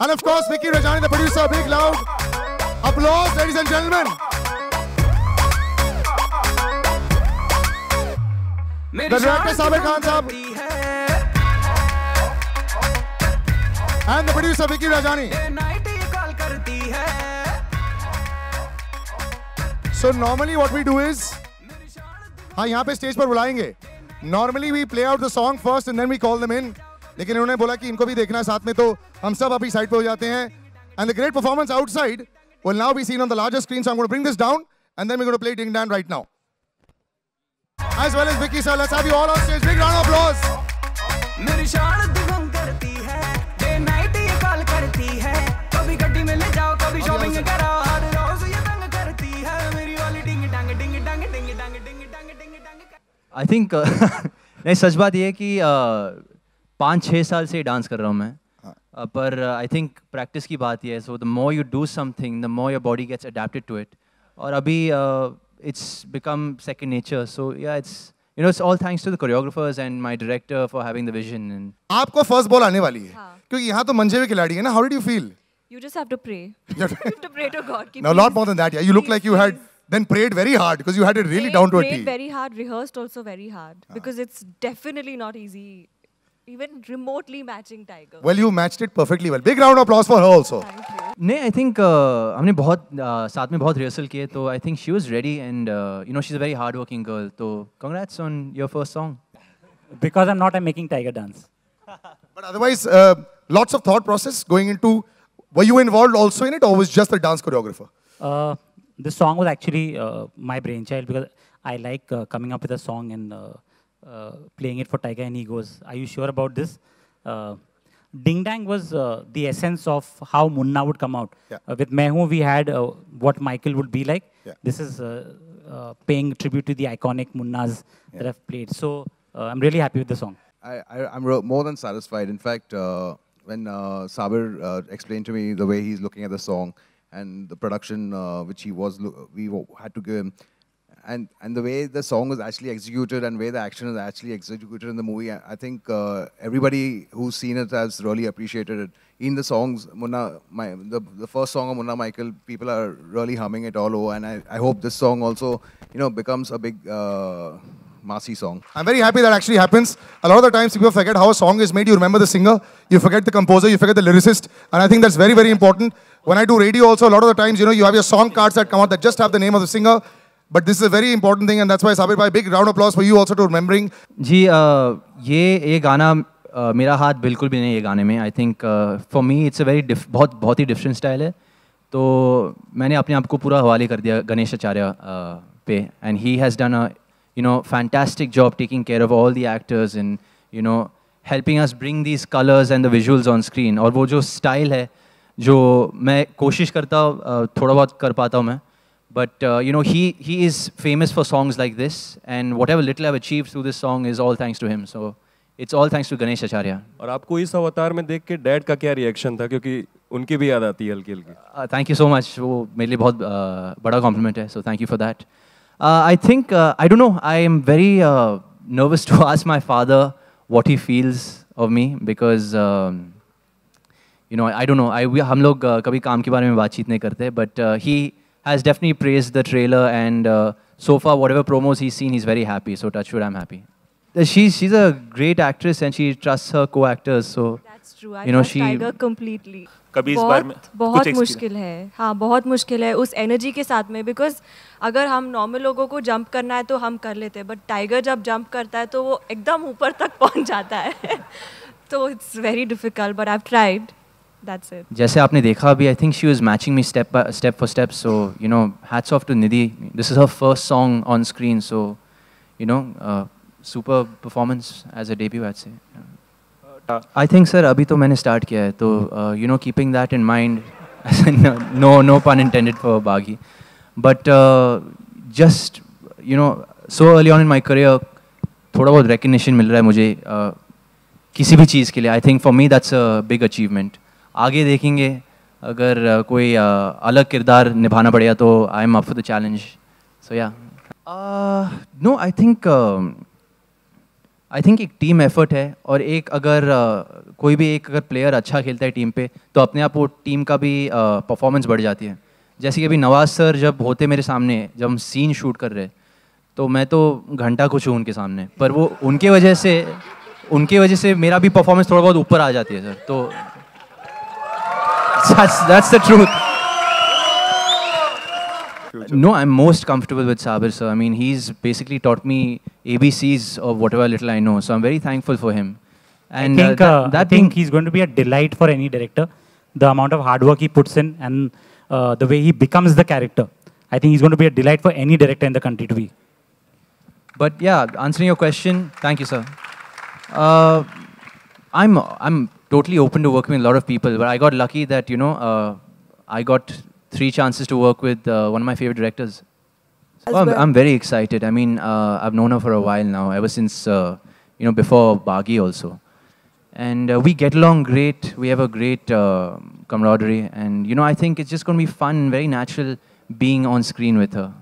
And of course, Vicky Rajani, the producer, big loud applause, ladies and gentlemen. The director, Sabir Khan Sahab. And the producer, Vicky Rajani. So normally what we do is, हाँ यहाँ पे stage पर बुलाएंगे. Normally we play out the song first and then we call them in. लेकिन इन्होंने बोला कि इनको भी देखना है साथ में, तो हम सब अभी साइड पे हो जाते हैं. And the great performance outside will now be seen on the larger screen. So I'm going to bring this down and then we're going to play Ding Dang right now. As well as Vicky sir, let's have you all on stage. Big round of applause. मेरी शान दिगंग करती है, day night ये call करती है, कभी गड्डी में ले जाओ, कभी शॉपिंग कराओ, हर रोज ये तंग करती है, मेरी वाली डिंग डांग डिंग डांग डिंग डांग डिंग डांग डिंग डांग. I think नहीं, सच बात ये है कि 5-6 साल से डांस कर रहा हूँ मैं, पर आई थिंक प्रैक्टिस की बात ये है. So the more you do something, the more your body gets adapted to it. और अभी it's become second nature. So yeah, it's all thanks to the choreographers and my director for having the vision. And आपको first ball आने वाली है, क्योंकि यहाँ तो मंजे हुए खिलाड़ी है ना. How did you feel? You just have to pray. You have to pray to God. No, a lot more than that. Yeah, you look like you had then prayed very hard because you had it really down to a T. Prayed very hard, rehearsed also very hard, because it's definitely not easy, even remotely matching Tiger. Well, you matched it perfectly well. Big round of applause for her also. Thank you. नहीं, I think हमने बहुत साथ में बहुत rehearsal किए, तो I think she was ready and she is a very hard working girl. तो congrats on your first song. Because I'm not, I'm making Tiger dance. But otherwise, lots of thought process going into. Were you involved also in it, or was just the dance choreographer? This song was actually my brainchild, because I like coming up with a song and playing it for Tiger, and he goes, "Are you sure about this?" Ding Dang was the essence of how Munna would come out. With Mehu, we had what Michael would be like. This is paying tribute to the iconic Munnas that I've played. So I'm really happy with the song. I'm more than satisfied. In fact, when Sabir explained to me the way he's looking at the song and the production which we had to give him, and the way the song was actually executed and way the action is actually executed in the movie, I think everybody who's seen it has really appreciated it. In the songs, the first song of Munna Michael, people are really humming it all over, and I hope this song also, becomes a big massy song. I'm very happy that actually happens. A lot of the times people forget how a song is made. You remember the singer, you forget the composer, you forget the lyricist, and I think that's very, very important. When I do radio also, a lot of the times, you have your song cards that come out that just have the name of the singer. But this is a very important thing, and that's why Sabir bhai, big round of applause for you also to remembering. जी, ये गाना मेरा हाथ बिल्कुल भी नहीं ये गाने में. I think for me it's a very बहुत ही डिफरेंट स्टाइल है. तो मैंने अपने आप को पूरा हवाले कर दिया गणेश आचार्य पे, and he has done a fantastic job taking care of all the actors and helping us bring these colors and the visuals on screen. और वो जो स्टाइल है जो मैं कोशिश करता हूँ थोड़ा बहुत कर पाता हूँ मैं. But he is famous for songs like this, and whatever little I've achieved through this song is all thanks to him. So it's all thanks to Ganesh Acharya. और आपको इस अवतार में देख के डैड का क्या रिएक्शन था, क्योंकि उनकी भी याद आती है हल्की हल्की. Thank you so much. वो मेरे लिए बहुत बड़ा compliment है. So thank you for that. I think I don't know. I am very nervous to ask my father what he feels of me, because I don't know. हम लोग कभी काम के बारे में बातचीत नहीं करते, but he has definitely praised the trailer, and so far whatever promos he's seen, he's very happy. So touch wood, I'm happy. She's a great actress and she trusts her co-actors. So that's true. I trust Tiger completely. कभी इस बार में बहुत मुश्किल है. हाँ, बहुत मुश्किल है उस एनर्जी के साथ में, बिकॉज अगर हम नॉर्मल लोगों को जंप करना है तो हम कर लेते हैं, बट टाइगर जब जंप करता है तो वो एकदम ऊपर तक पहुंच जाता है. तो it's very difficult, but I have tried. That's it. जैसे आपने देखा अभी, I think she was matching me step for step. So hats off to Nidhi. This is her first song on screen. So super performance as a debut, I'd say. I think sir अभी तो मैंने start किया है, तो keeping that in mind, no pun intended for Baghi, but just so early on in my career थोड़ा बहुत recognition मिल रहा है मुझे किसी भी चीज़ के लिए. I think for me that's a big achievement. आगे देखेंगे, अगर कोई अलग किरदार निभाना पड़ेगा तो I am up for the challenge. So yeah no, I think एक टीम एफर्ट है, और एक अगर कोई भी एक अगर प्लेयर अच्छा खेलता है टीम पे तो अपने आप वो टीम का भी परफॉर्मेंस बढ़ जाती है. जैसे कि अभी नवाज सर जब होते मेरे सामने, जब हम सीन शूट कर रहे, तो मैं तो घंटा कुछ हूँ उनके सामने, पर वो उनके वजह से मेरा भी परफॉर्मेंस थोड़ा बहुत ऊपर आ जाती है सर. तो that's the truth. No, I'm most comfortable with Sabir sir. I mean, he's basically taught me ABCs of whatever little I know. So I'm very thankful for him. And I think he's going to be a delight for any director. The amount of hard work he puts in and the way he becomes the character. I think he's going to be a delight for any director in the country to be. But yeah, answering your question, thank you, sir. I'm totally open to working with a lot of people, but I got lucky that I got 3 chances to work with one of my favorite directors. So I'm very excited. I mean, I've known her for a while now, ever since before Baghi also, and we get along great. We have a great camaraderie, and I think it's just going to be fun, very natural being on screen with her.